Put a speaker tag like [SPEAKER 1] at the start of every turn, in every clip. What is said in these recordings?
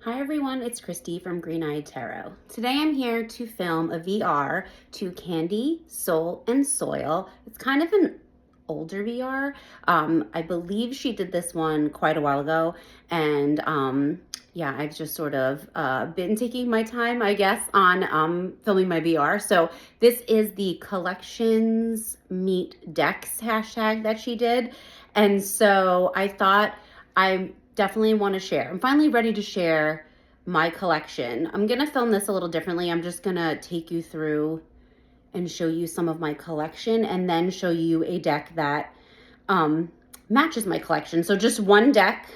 [SPEAKER 1] Hi everyone, it's Christy from Green Eyed Tarot. Today I'm here to film a VR to Candy, Soul, and Soil. It's kind of an older VR. I believe she did this one quite a while ago, and yeah, I've just sort of been taking my time, I guess, on filming my VR. So this is the Collections Meet Decks hashtag that she did, and so I thought I definitely want to share. I'm finally ready to share my collection. I'm going to film this a little differently. I'm just going to take you through and show you some of my collection and then show you a deck that matches my collection. So just one deck.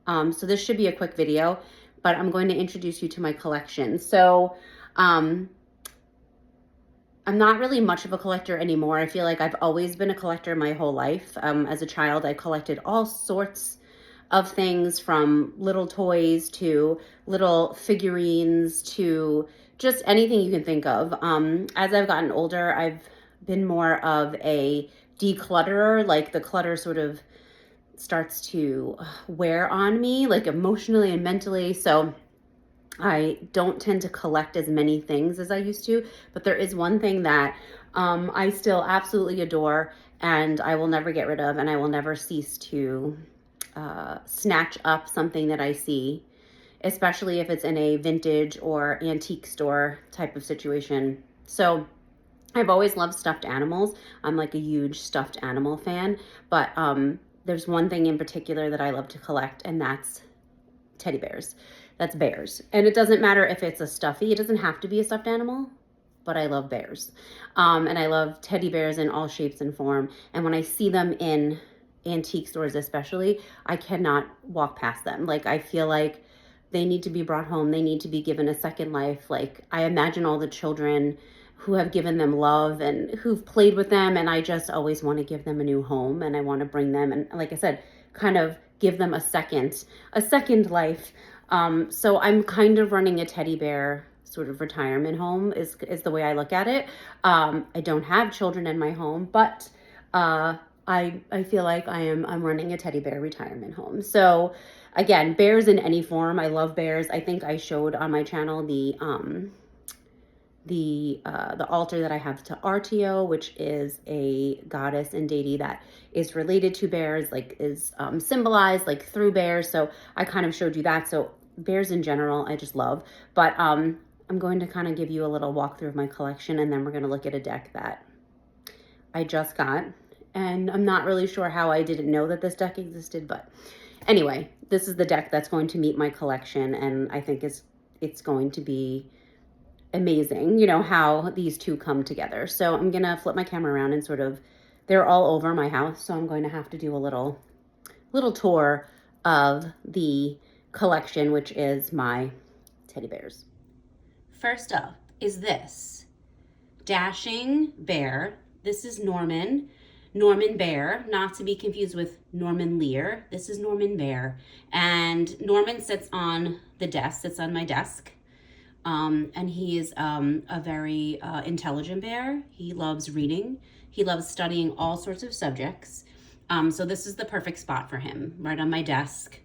[SPEAKER 1] So this should be a quick video, but I'm going to introduce you to my collection. So I'm not really much of a collector anymore. I feel like I've always been a collector my whole life. As a child, I collected all sorts of things, from little toys to little figurines to just anything you can think of. As I've gotten older, I've been more of a declutterer. Like, the clutter sort of starts to wear on me, like emotionally and mentally. So I don't tend to collect as many things as I used to, but there is one thing that I still absolutely adore, and I will never get rid of, and I will never cease to snatch up something that I see, especially if it's in a vintage or antique store type of situation. So I've always loved stuffed animals. I'm like a huge stuffed animal fan, but there's one thing in particular that I love to collect, and that's teddy bears. That's bears. And it doesn't matter if it's a stuffy, it doesn't have to be a stuffed animal, but I love bears. And I love teddy bears in all shapes and form. And when I see them in antique stores especially, I cannot walk past them. Like, I feel like they need to be brought home. They need to be given a second life. Like, I imagine all the children who have given them love and who've played with them, and I just always want to give them a new home, and I want to bring them, and like I said, kind of give them a second life. So I'm kind of running a teddy bear sort of retirement home is the way I look at it. I don't have children in my home, but I feel like I'm running a teddy bear retirement home. So again, bears in any form. I love bears. I think I showed on my channel the altar that I have to Artio, which is a goddess and deity that is related to bears, like is symbolized like through bears. So I kind of showed you that. So bears in general, I just love. But I'm going to kind of give you a little walkthrough of my collection, and then we're going to look at a deck that I just got. And I'm not really sure how I didn't know that this deck existed, but anyway, this is the deck that's going to meet my collection, and I think it's going to be amazing, you know, how these two come together. So I'm gonna flip my camera around and sort of, they're all over my house, so I'm going to have to do a little tour of the collection, which is my teddy bears. First up is this dashing bear. This is Norman Bear, not to be confused with Norman Lear. This is Norman Bear, and Norman sits on the desk, sits on my desk. And he is a very intelligent bear. He loves reading. He loves studying all sorts of subjects. So this is the perfect spot for him, right on my desk,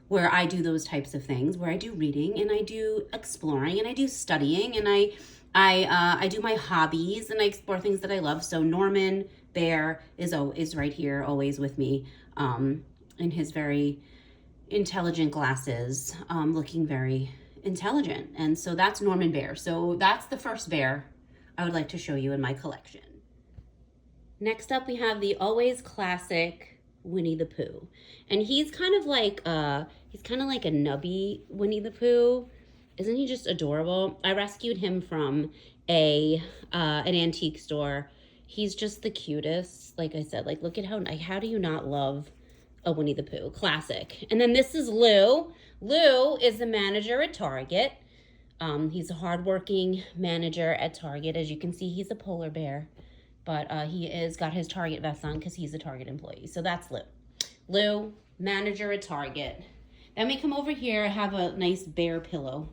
[SPEAKER 1] where I do those types of things, where I do reading and I do exploring and I do studying and I do my hobbies and I explore things that I love. So Norman Bear is right here, always with me, in his very intelligent glasses, looking very intelligent. And so that's Norman Bear. So that's the first bear I would like to show you in my collection. Next up, we have the always classic Winnie the Pooh. And he's kind of like a nubby Winnie the Pooh. Isn't he just adorable? I rescued him from an antique store. He's just the cutest. Like I said, like, look at how do you not love a Winnie the Pooh? Classic. And then this is Lou. Lou is the manager at Target. He's a hardworking manager at Target. As you can see, he's a polar bear, but he is got his Target vest on because he's a Target employee. So that's Lou. Lou, manager at Target. Then we come over here. I have a nice bear pillow,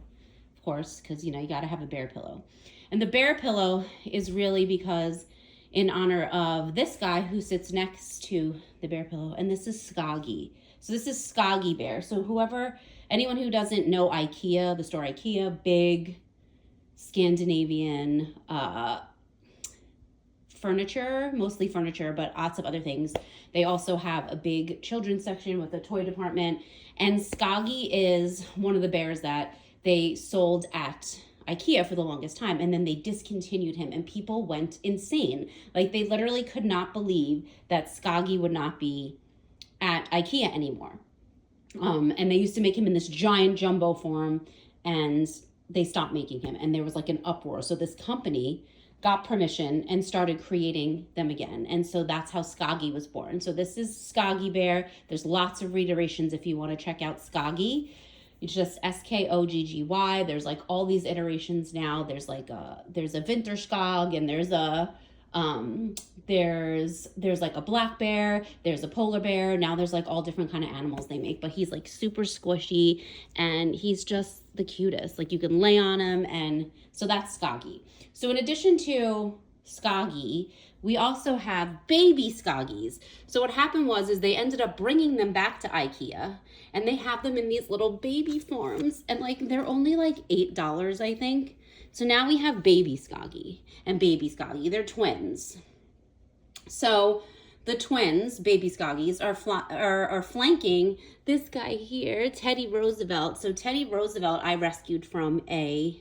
[SPEAKER 1] of course, because, you know, you got to have a bear pillow. And the bear pillow is really because in honor of this guy who sits next to the bear pillow, and this is Skoggy. So this is Skoggy Bear. So whoever anyone who doesn't know IKEA, the store IKEA, big Scandinavian furniture, mostly furniture, but lots of other things. They also have a big children's section with a toy department. And Skaggy is one of the bears that they sold at IKEA for the longest time, and then they discontinued him, and people went insane. Like, they literally could not believe that Skaggy would not be at IKEA anymore. And they used to make him in this giant jumbo form, and they stopped making him, and there was like an uproar. So this company got permission and started creating them again. And so that's how Skaggy was born. So this is Skaggy Bear. There's lots of reiterations if you want to check out Skaggy. It's just Skogggy. There's like all these iterations now. There's like there's a Vinterskog, and there's a there's like a black bear, there's a polar bear. Now there's like all different kind of animals they make, but he's like super squishy, and he's just the cutest. Like, you can lay on him. And so that's Skaggy. So in addition to Skaggy, we also have baby Skaggies. So what happened was they ended up bringing them back to IKEA, and they have them in these little baby forms, and like they're only like $8, I think. So now we have baby Skaggy and baby Skaggy. They're twins. So the twins, baby Skaggies, are flanking this guy here, Teddy Roosevelt. So Teddy Roosevelt, I rescued from a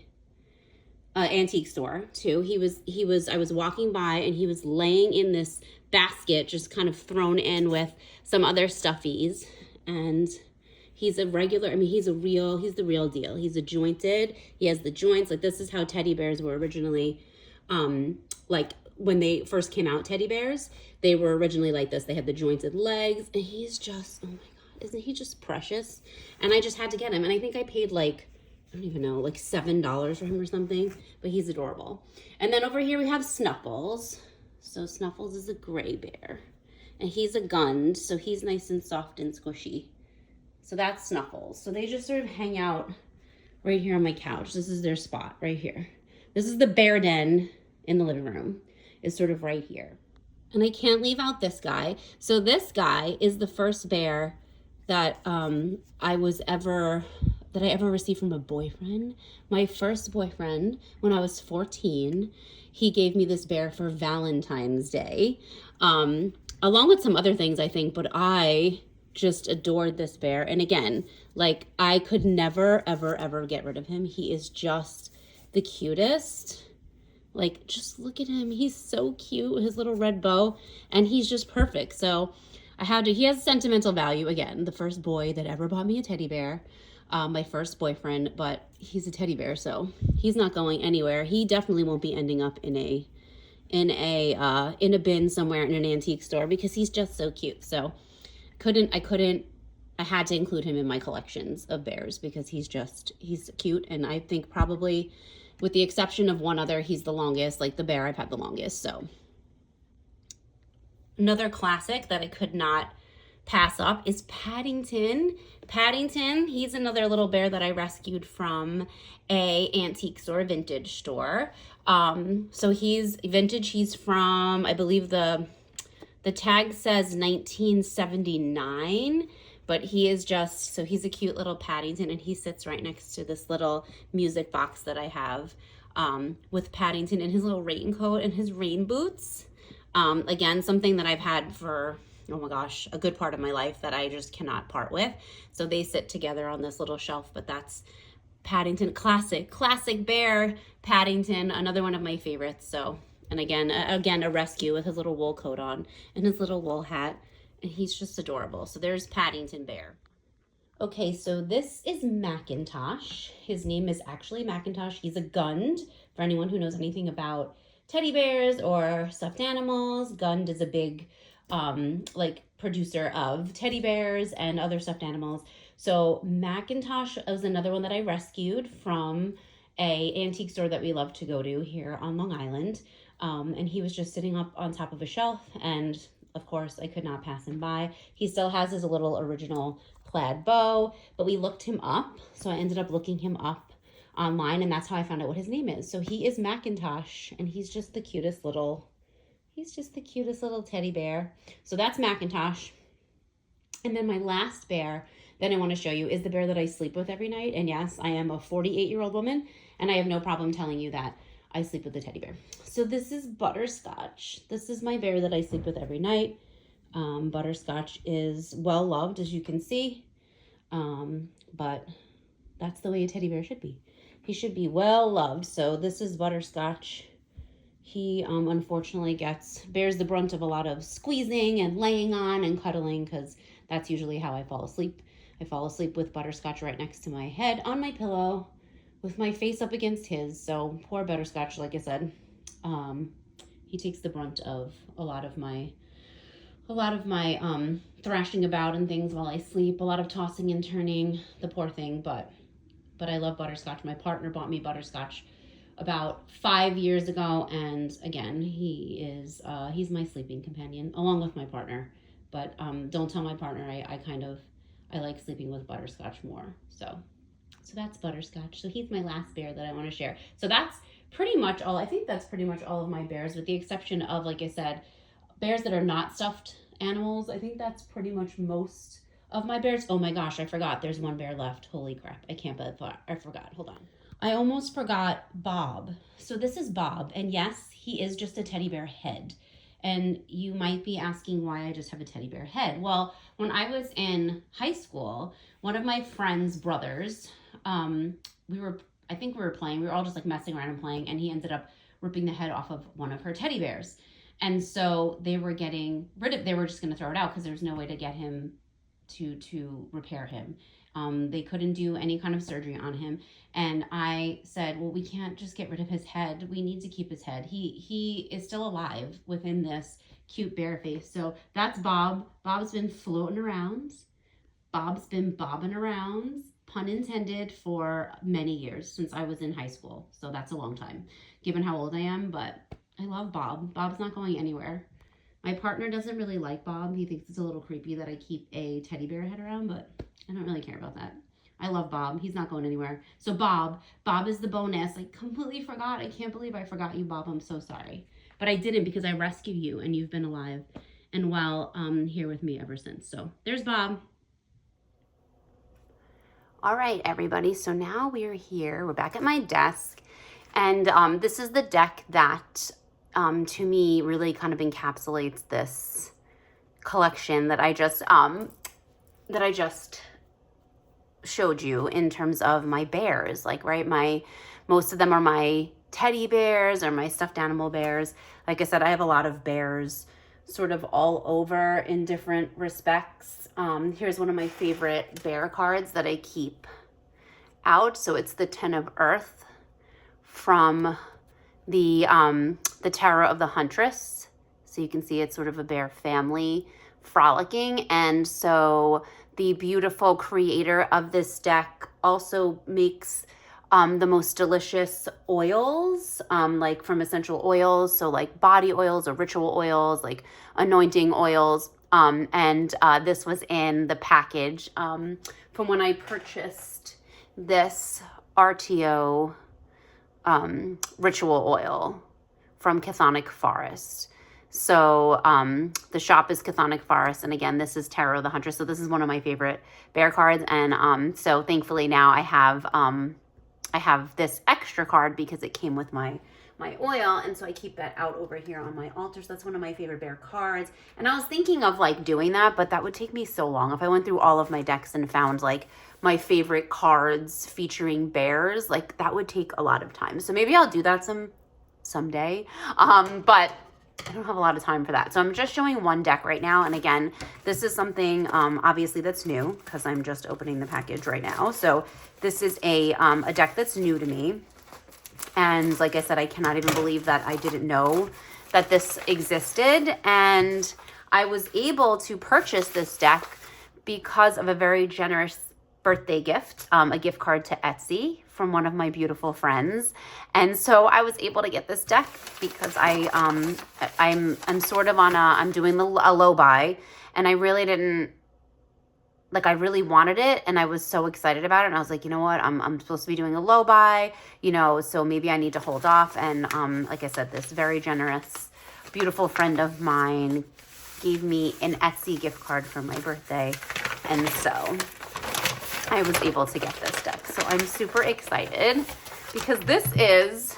[SPEAKER 1] antique store too. I was walking by, and he was laying in this basket, just kind of thrown in with some other stuffies. And he's a regular, I mean, he's the real deal. He's a jointed, he has the joints. Like, this is how teddy bears were originally, like when they first came out, teddy bears, they were originally like this. They had the jointed legs, and he's just, oh my God, isn't he just precious? And I just had to get him. And I think I paid like, I don't even know, like $7 for him or something, but he's adorable. And then over here we have Snuffles. So Snuffles is a gray bear, and he's a gund, so he's nice and soft and squishy. So that's Snuffles. So they just sort of hang out right here on my couch. This is their spot right here. This is the bear den in the living room. It's sort of right here. And I can't leave out this guy. So this guy is the first bear that I ever received from a boyfriend. My first boyfriend, when I was 14, he gave me this bear for Valentine's Day, along with some other things, I think, but I just adored this bear. And again, like, I could never, ever get rid of him. He is just the cutest. Like, just look at him. He's so cute, his little red bow, and he's just perfect. So he has sentimental value. Again, the first boy that ever bought me a teddy bear, my first boyfriend, but he's a teddy bear, so he's not going anywhere. He definitely won't be ending up in a bin somewhere in an antique store, because he's just so cute. So I had to include him in my collections of bears, because he's cute. And I think probably, with the exception of one other, he's the longest, like the bear I've had the longest. So another classic that I could not pass up is Paddington. Paddington, he's another little bear that I rescued from a antique store, vintage store. So he's vintage. He's from, I believe the tag says 1979, but he is just, so he's a cute little Paddington, and he sits right next to this little music box that I have with Paddington in his little raincoat and his rain boots. Again, something that I've had for, oh my gosh, a good part of my life that I just cannot part with. So they sit together on this little shelf, but that's Paddington, classic bear, Paddington, another one of my favorites. So, and again, a rescue with his little wool coat on and his little wool hat, and he's just adorable. So there's Paddington Bear. Okay, so this is Macintosh. His name is actually Macintosh. He's a gund. For anyone who knows anything about teddy bears or stuffed animals, Gund is a big like producer of teddy bears and other stuffed animals. So Macintosh was another one that I rescued from a antique store that we love to go to here on Long Island. And he was just sitting up on top of a shelf, and of course I could not pass him by. He still has his little original plaid bow, but we looked him up. So I ended up looking him up online, and that's how I found out what his name is. So he is Macintosh, and he's just the cutest little teddy bear. So that's Macintosh. And then my last bear then I want to show you is the bear that I sleep with every night. And yes, I am a 48-year-old woman, and I have no problem telling you that I sleep with a teddy bear. So this is Butterscotch. This is my bear that I sleep with every night. Butterscotch is well loved, as you can see, but that's the way a teddy bear should be. He should be well loved. So this is Butterscotch. He unfortunately bears the brunt of a lot of squeezing and laying on and cuddling, because that's usually how I fall asleep. I fall asleep with Butterscotch right next to my head on my pillow with my face up against his. So poor Butterscotch, like I said, he takes the brunt of a lot of my thrashing about and things while I sleep, a lot of tossing and turning, the poor thing, but I love Butterscotch. My partner bought me Butterscotch about 5 years ago, and again, he's my sleeping companion along with my partner. But don't tell my partner. I like sleeping with Butterscotch more. So that's Butterscotch. So he's my last bear that I want to share. So that's pretty much all. I think that's pretty much all of my bears, with the exception of, like I said, bears that are not stuffed animals. I think that's pretty much most of my bears. Oh my gosh, I forgot. There's one bear left. Holy crap. I can't believe I forgot. Hold on. I almost forgot Bob. So this is Bob. And yes, he is just a teddy bear head. And you might be asking why I just have a teddy bear head. Well, when I was in high school, one of my friend's brothers, I think we were playing. We were all just like messing around and playing. And he ended up ripping the head off of one of her teddy bears. And so they were getting rid of, they were just going to throw it out because there's no way to get him to repair him. They couldn't do any kind of surgery on him. And I said, well, we can't just get rid of his head. We need to keep his head. He is still alive within this cute bear face. So that's Bob. Bob's been floating around. Bob's been bobbing around, pun intended, for many years, since I was in high school. So that's a long time, given how old I am, but I love Bob. Bob's not going anywhere. My partner doesn't really like Bob. He thinks it's a little creepy that I keep a teddy bear head around, but I don't really care about that. I love Bob. He's not going anywhere. So Bob is the bonus. I completely forgot. I can't believe I forgot you, Bob. I'm so sorry. But I didn't, because I rescued you and you've been alive and well here with me ever since. So there's Bob. All right, everybody. So now we're here. We're back at my desk. And this is the deck that to me really kind of encapsulates this collection that I just showed you in terms of my bears. Like, right, most of them are my teddy bears or my stuffed animal bears. Like I said, I have a lot of bears sort of all over in different respects. Here's one of my favorite bear cards that I keep out. So it's the 10 of Earth from the Terror of the Huntress. So you can see it's sort of a bear family frolicking. And so the beautiful creator of this deck also makes the most delicious oils, like from essential oils. So like body oils or ritual oils, like anointing oils. And this was in the package from when I purchased this RTO ritual oil from Chthonic Forest. So the shop is Chthonic Forest, and again, this is Terror of the Huntress. So this is one of my favorite bear cards, and so thankfully now I have this extra card because it came with my oil, and so I keep that out over here on my altar. So that's one of my favorite bear cards. And I was thinking of like doing that, but that would take me so long. If I went through all of my decks and found like my favorite cards featuring bears, like that would take a lot of time. So maybe I'll do that someday. But I don't have a lot of time for that. So I'm just showing one deck right now. And again, this is something obviously that's new because I'm just opening the package right now. So this is a deck that's new to me. And like I said, I cannot even believe that I didn't know that this existed. And I was able to purchase this deck because of a very generous birthday gift, a gift card to Etsy from one of my beautiful friends. And so I was able to get this deck because I'm sort of on I'm doing a low buy, and I really didn't, like, I really wanted it and I was so excited about it. And I was like, you know what, I'm supposed to be doing a low buy, you know, so maybe I need to hold off. And like I said, this very generous, beautiful friend of mine gave me an Etsy gift card for my birthday. And so I was able to get this deck. So I'm super excited because this is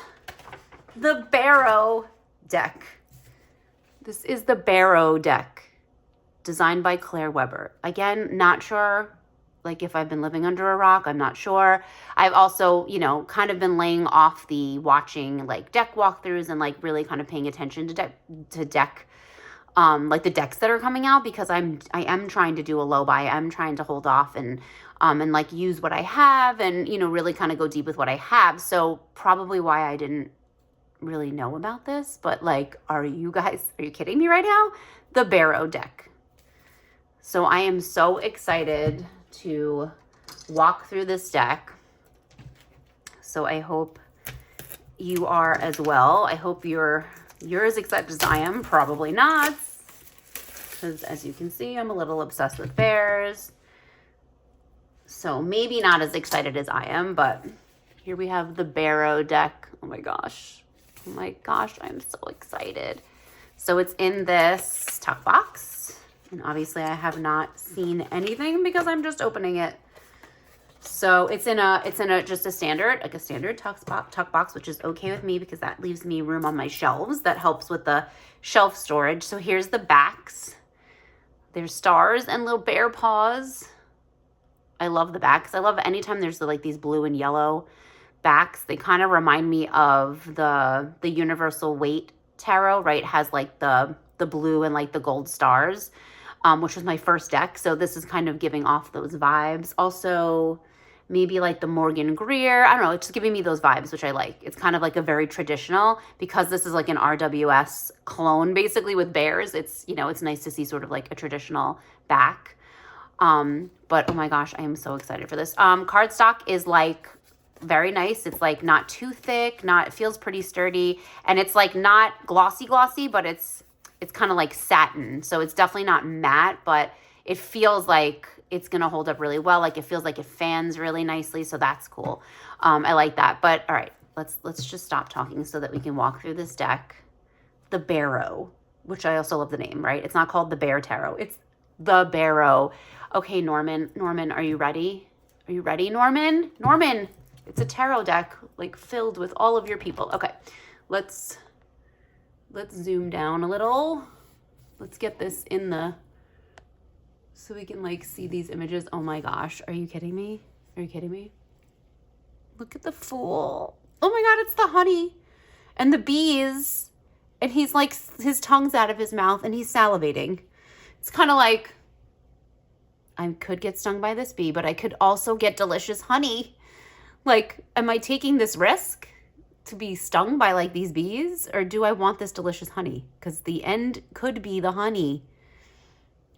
[SPEAKER 1] the Barrow deck. This is the Barrow deck designed by Claire Weber. Again, not sure like if I've been living under a rock, I'm not sure. I've also, you know, kind of been laying off the watching like deck walkthroughs and like really kind of paying attention to deck like the decks that are coming out, because I am trying to do a low buy. I'm trying to hold off and like use what I have and, you know, really kind of go deep with what I have. So probably why I didn't really know about this, but like, are you kidding me right now? The Barrow deck. So I am so excited to walk through this deck. So I hope you are as well. I hope you're as excited as I am. Probably not, because as you can see, I'm a little obsessed with bears. So maybe not as excited as I am, but here we have the Barrow deck. Oh my gosh. Oh my gosh, I'm so excited. So it's in this tuck box. And obviously I have not seen anything because I'm just opening it. So it's in a just a standard, like a standard tuck box, which is okay with me because that leaves me room on my shelves. That helps with the shelf storage. So here's the backs. There's stars and little bear paws. I love the backs. I love anytime there's like these blue and yellow backs. They kind of remind me of the Universal Weight Tarot, right? It has like the blue and like the gold stars, which was my first deck. So this is kind of giving off those vibes. Also, maybe like the Morgan Greer. I don't know. It's just giving me those vibes, which I like. It's kind of like a very traditional, because this is like an RWS clone basically with bears. It's, you know, it's nice to see sort of like a traditional back. But oh my gosh, I am so excited for this. Cardstock is like very nice. It's like not too thick, it feels pretty sturdy, and it's like not glossy, but it's kind of like satin. So it's definitely not matte, but it feels like it's going to hold up really well. Like it feels like it fans really nicely. So that's cool. I like that. But all right, let's just stop talking so that we can walk through this deck. The Barrow, which I also love the name, right? It's not called the Bear Tarot. It's the Barrow. Okay, Norman, are you ready? Are you ready, Norman? Norman, it's a tarot deck like filled with all of your people. Okay, let's zoom down a little. Let's get this in so we can like see these images. Oh my gosh, are you kidding me? Are you kidding me? Look at the Fool. Oh my God, it's the honey and the bees. And he's like, his tongue's out of his mouth and he's salivating. It's kind of like, I could get stung by this bee, but I could also get delicious honey. Like, am I taking this risk to be stung by like these bees, or do I want this delicious honey? Because the end could be the honey.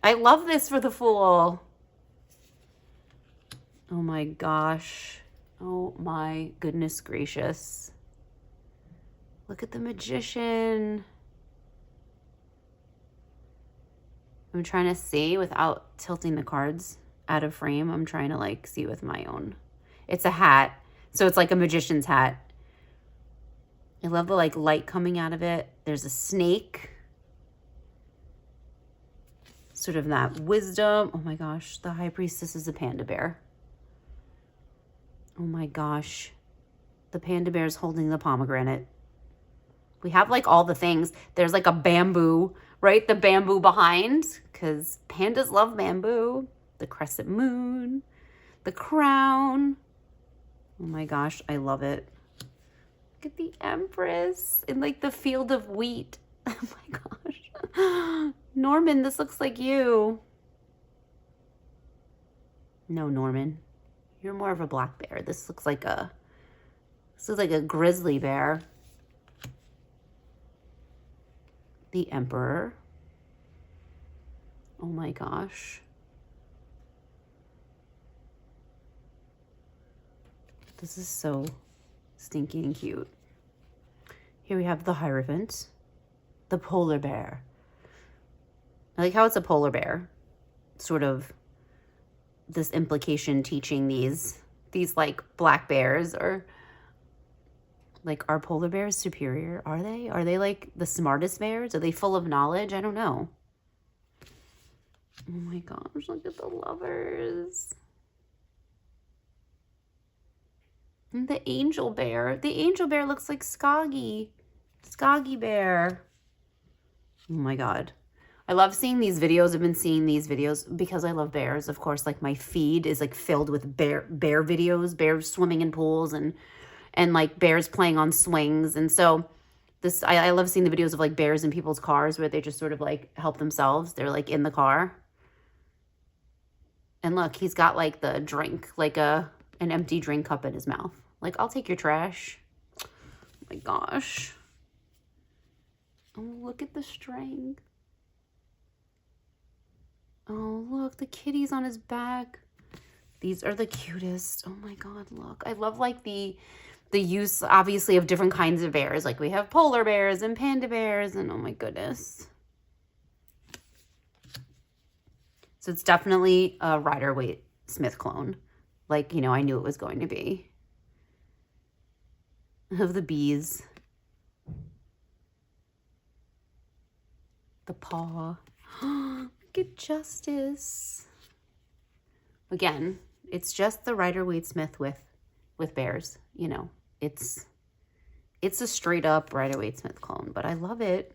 [SPEAKER 1] I love this for the Fool. Oh my gosh. Oh my goodness gracious. Look at the Magician. I'm trying to see without tilting the cards out of frame. I'm trying to like see with my own. It's a hat. So it's like a magician's hat. I love the like light coming out of it. There's a snake. Sort of that wisdom. Oh my gosh. The High Priestess is a panda bear. Oh my gosh. The panda bear is holding the pomegranate. We have like all the things. There's like a bamboo, right? The bamboo behind, because pandas love bamboo. The crescent moon, the crown. Oh my gosh, I love it. Look at the Empress in like the field of wheat. Oh my gosh. Norman, this looks like you. No, Norman. You're more of a black bear. This looks like a grizzly bear. The Emperor. Oh my gosh. This is so stinking cute. Here we have the Hierophant. The polar bear. I like how it's a polar bear. Sort of this implication teaching these like black bears, or like, are polar bears superior? Are they? Are they like the smartest bears? Are they full of knowledge? I don't know. Oh my gosh, look at the Lovers. And the angel bear. The angel bear looks like Skoggy. Skoggy bear. Oh my God. I love seeing these videos. I've been seeing these videos because I love bears. Of course, like my feed is like filled with bear videos, bears swimming in pools and like bears playing on swings. And so this, I love seeing the videos of like bears in people's cars where they just sort of like help themselves. They're like in the car. And look, he's got like the drink, like an empty drink cup in his mouth. Like, I'll take your trash. Oh my gosh. Oh, look at the strength. Oh, look, the kitty's on his back. These are the cutest. Oh my God, look. I love like the use, obviously, of different kinds of bears. Like we have polar bears and panda bears and oh my goodness. So it's definitely a Rider-Waite Smith clone. Like, you know, I knew it was going to be. Of the bees. The paw. Look at Justice. Again, it's just the Rider-Waite Smith with bears. You know, it's a straight up Rider-Waite Smith clone, but I love it.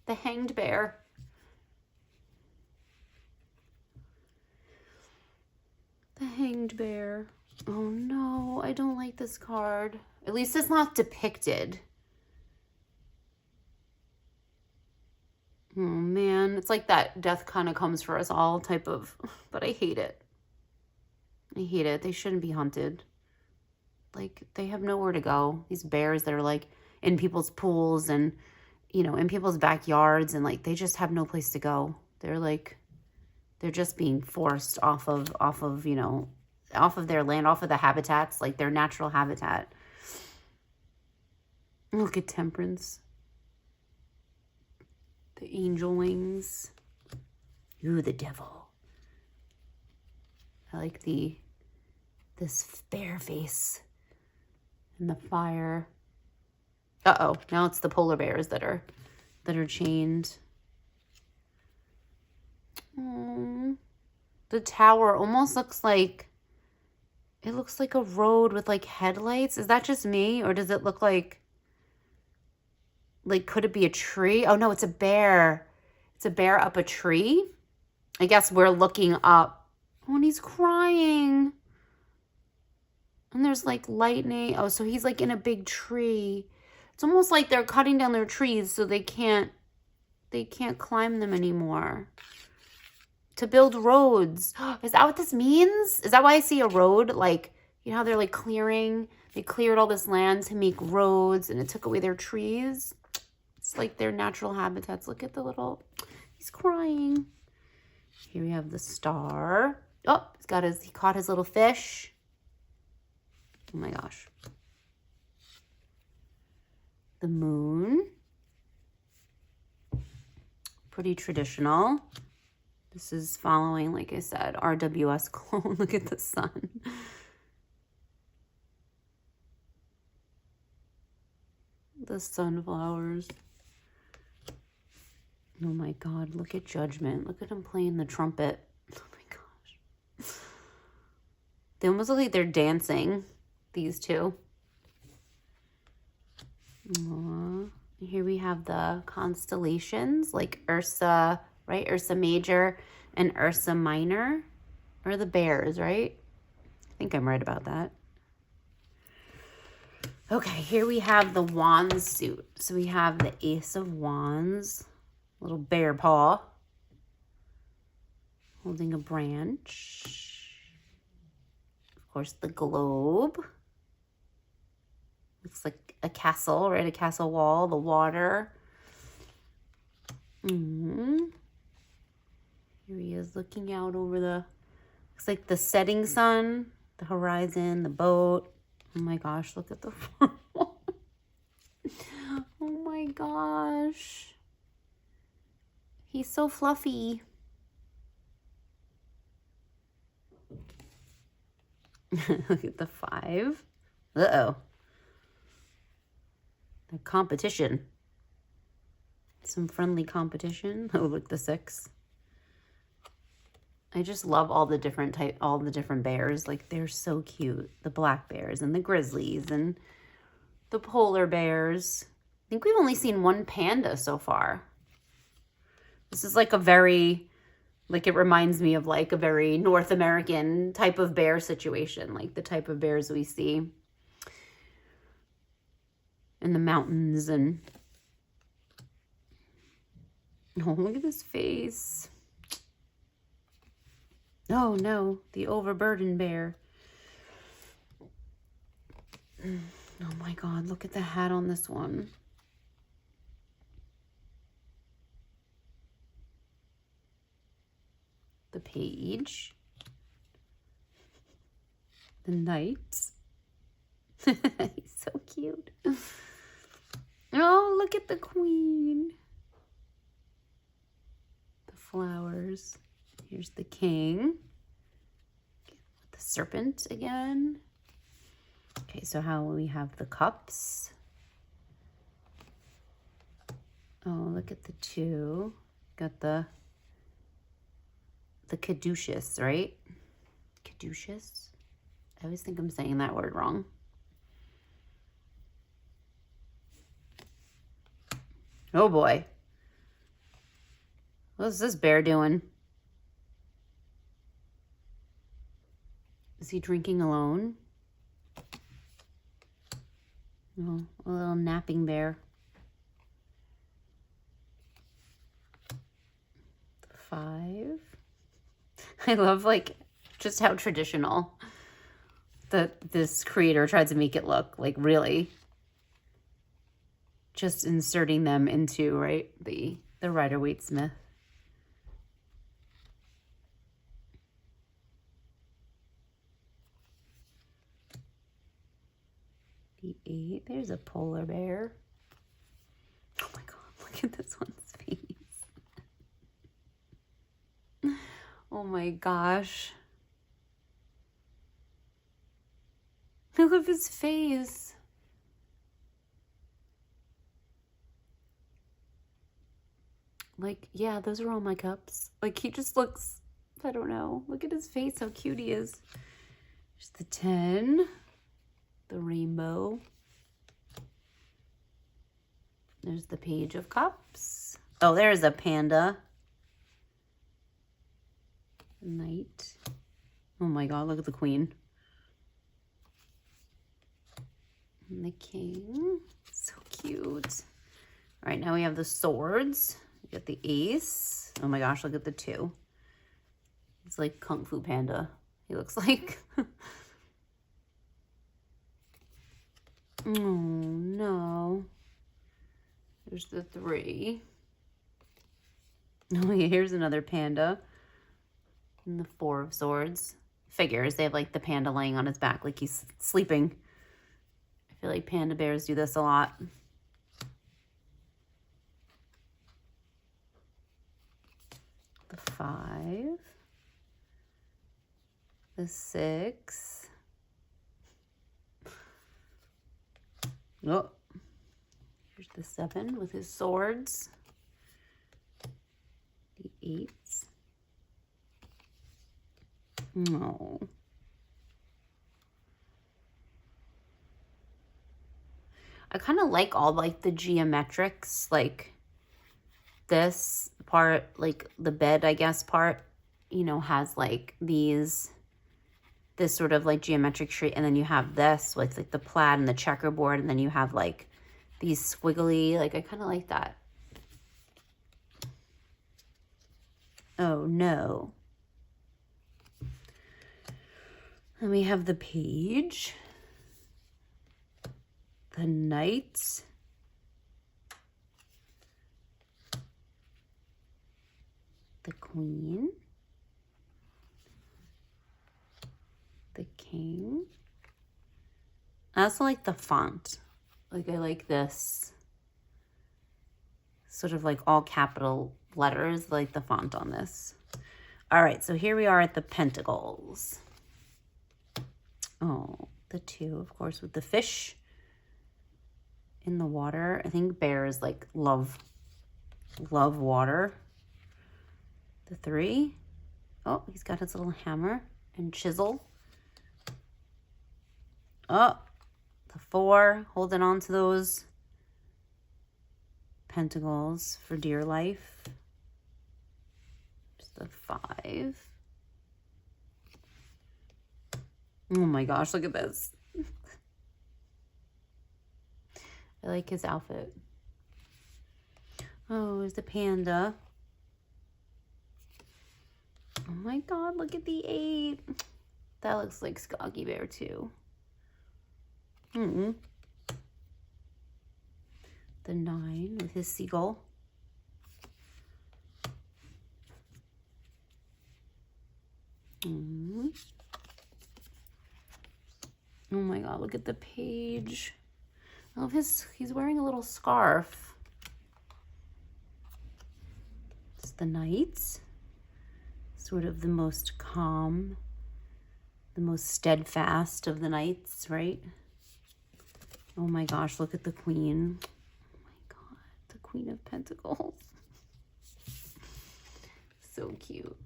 [SPEAKER 1] The hanged bear. The hanged bear. Oh no, I don't like this card. At least it's not depicted. Oh man, it's like that death kind of comes for us all type of, but I hate it. I hate it. They shouldn't be hunted. Like, they have nowhere to go. These bears that are like in people's pools and, you know, in people's backyards, and like they just have no place to go. They're like, they're just being forced off of, you know, off of their land, off of the habitats, like their natural habitat. Look at Temperance. The angel wings. Ooh, the devil. I like this bear face and the fire. Uh-oh, now it's the polar bears that are chained. Oh, the tower almost looks like, it looks like a road with like headlights. Is that just me, or does it look like could it be a tree? Oh no, it's a bear. It's a bear up a tree. I guess we're looking up. Oh, and he's crying. And there's like lightning. Oh, so he's like in a big tree. It's almost like they're cutting down their trees so they can't climb them anymore. To build roads. Is that what this means? Is that why I see a road? Like, you know how they're like clearing? They cleared all this land to make roads and it took away their trees. It's like their natural habitats. Look at the little, he's crying. Here we have the star. Oh, he caught his little fish. Oh my gosh. The moon. Pretty traditional. This is following, like I said, RWS clone. Look at the sun. The sunflowers. Oh my God, look at Judgment. Look at him playing the trumpet. Oh my gosh. They almost look like they're dancing, these two. Aww. Here we have the constellations, like Ursa, right? Ursa Major and Ursa Minor. Or the bears, right? I think I'm right about that. Okay, here we have the Wands suit. So we have the Ace of Wands, little bear paw, holding a branch. Of course, the globe. Looks like a castle, right? A castle wall, the water. Here he is looking out over the, looks like the setting sun, the horizon, the boat. Oh my gosh, look at the Oh my gosh. He's so fluffy. Look at the 5. Uh-oh. The competition. Some friendly competition. Oh, look, the 6. I just love all the different bears. Like, they're so cute. The black bears and the grizzlies and the polar bears. I think we've only seen one panda so far. This is like a very, like, it reminds me of like a very North American type of bear situation, like the type of bears we see in the mountains. And oh, look at this face. Oh no, the overburdened bear. Oh my God, look at the hat on this one. The page. The knights. He's so cute. Oh, look at the queen. The flowers. Here's the king. The serpent again. Okay, so how will we have the cups? Oh, look at the two. Got the caduceus, right? Caduceus? I always think I'm saying that word wrong. Oh boy. What's this bear doing? Is he drinking alone? Oh, a little napping bear. 5. I love like just how traditional this creator tried to make it look. Like, really just inserting them into, right, the Rider-Waite-Smith. The 8. There's a polar bear. Oh my God, look at this one's face. Oh my gosh. Look at his face. Like, yeah, those are all my cups. Like, he just looks, I don't know. Look at his face, how cute he is. There's the 10. The rainbow. There's the page of cups. Oh, there's a panda. Knight. Oh my God, look at the queen. And the king. So cute. All right, now we have the swords. We got the ace. Oh my gosh, look at the 2. It's like Kung Fu Panda, he looks like. Oh no. There's the 3. Oh yeah, here's another panda. And the 4 of swords. Figures, they have like the panda laying on his back like he's sleeping. I feel like panda bears do this a lot. The 5. The 6. Oh, here's the 7 with his swords. The 8. No. I kind of like all like the geometrics, like this part, like the bed, I guess, part, you know, has like this sort of like geometric shape, and then you have this with like the plaid and the checkerboard, and then you have like these squiggly, like I kind of like that. Oh no. And we have the page, the knight, the queen, the king. I also like the font. Like, I like this sort of like all capital letters, like the font on this. All right, so here we are at the pentacles. Oh, the 2, of course, with the fish in the water. I think bears like love water. The 3. Oh, he's got his little hammer and chisel. Oh, the 4, holding on to those pentacles for dear life. There's the 5. Oh my gosh, look at this. I like his outfit. Oh, there's the panda. Oh my god, look at the 8. That looks like Skoggy Bear too. The 9 with his seagull. Oh my god, look at the page. I love he's wearing a little scarf. It's the Knights. Sort of the most calm, the most steadfast of the Knights, right? Oh my gosh, look at the Queen. Oh my god, the Queen of Pentacles. So cute.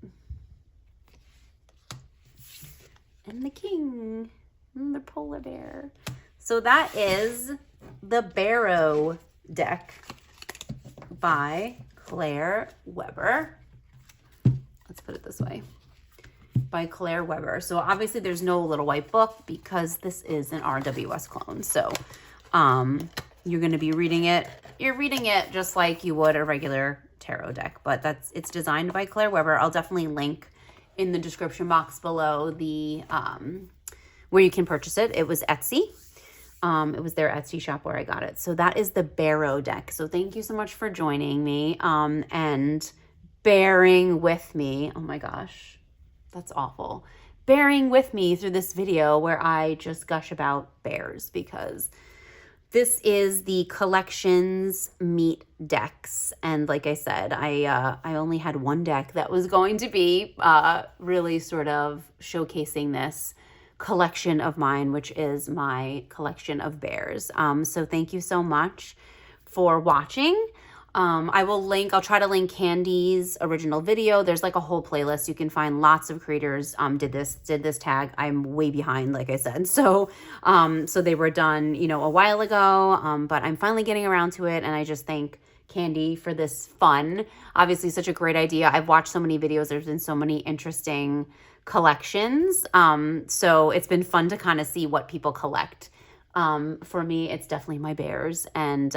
[SPEAKER 1] And the King. And the polar bear. So that is the Barrow deck by Claire Weber. Let's put it this way. By Claire Weber. So obviously there's no little white book because this is an RWS clone. So you're going to be reading it. You're reading it just like you would a regular tarot deck, but it's designed by Claire Weber. I'll definitely link in the description box below the where you can purchase it. It was Etsy. It was their Etsy shop where I got it. So that is the Barrow deck. So thank you so much for joining me and bearing with me. Oh my gosh, that's awful. Bearing with me through this video where I just gush about bears, because this is the collections meet decks. And like I said, I only had one deck that was going to be really sort of showcasing this collection of mine, which is my collection of bears. So thank you so much for watching. I'll try to link Candy's original video. There's like a whole playlist. You can find lots of creators did this tag. I'm way behind, like I said. So so they were done, a while ago, but I'm finally getting around to it, and I just thank Candy for this fun. Obviously such a great idea. I've watched so many videos. There's been so many interesting collections. So it's been fun to kind of see what people collect. For me, it's definitely my bears, and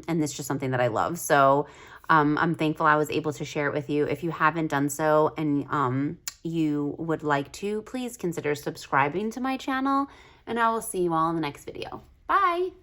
[SPEAKER 1] it's just something that I love. So I'm thankful I was able to share it with you. If you haven't done so and you would like to, please consider subscribing to my channel, and I will see you all in the next video. Bye!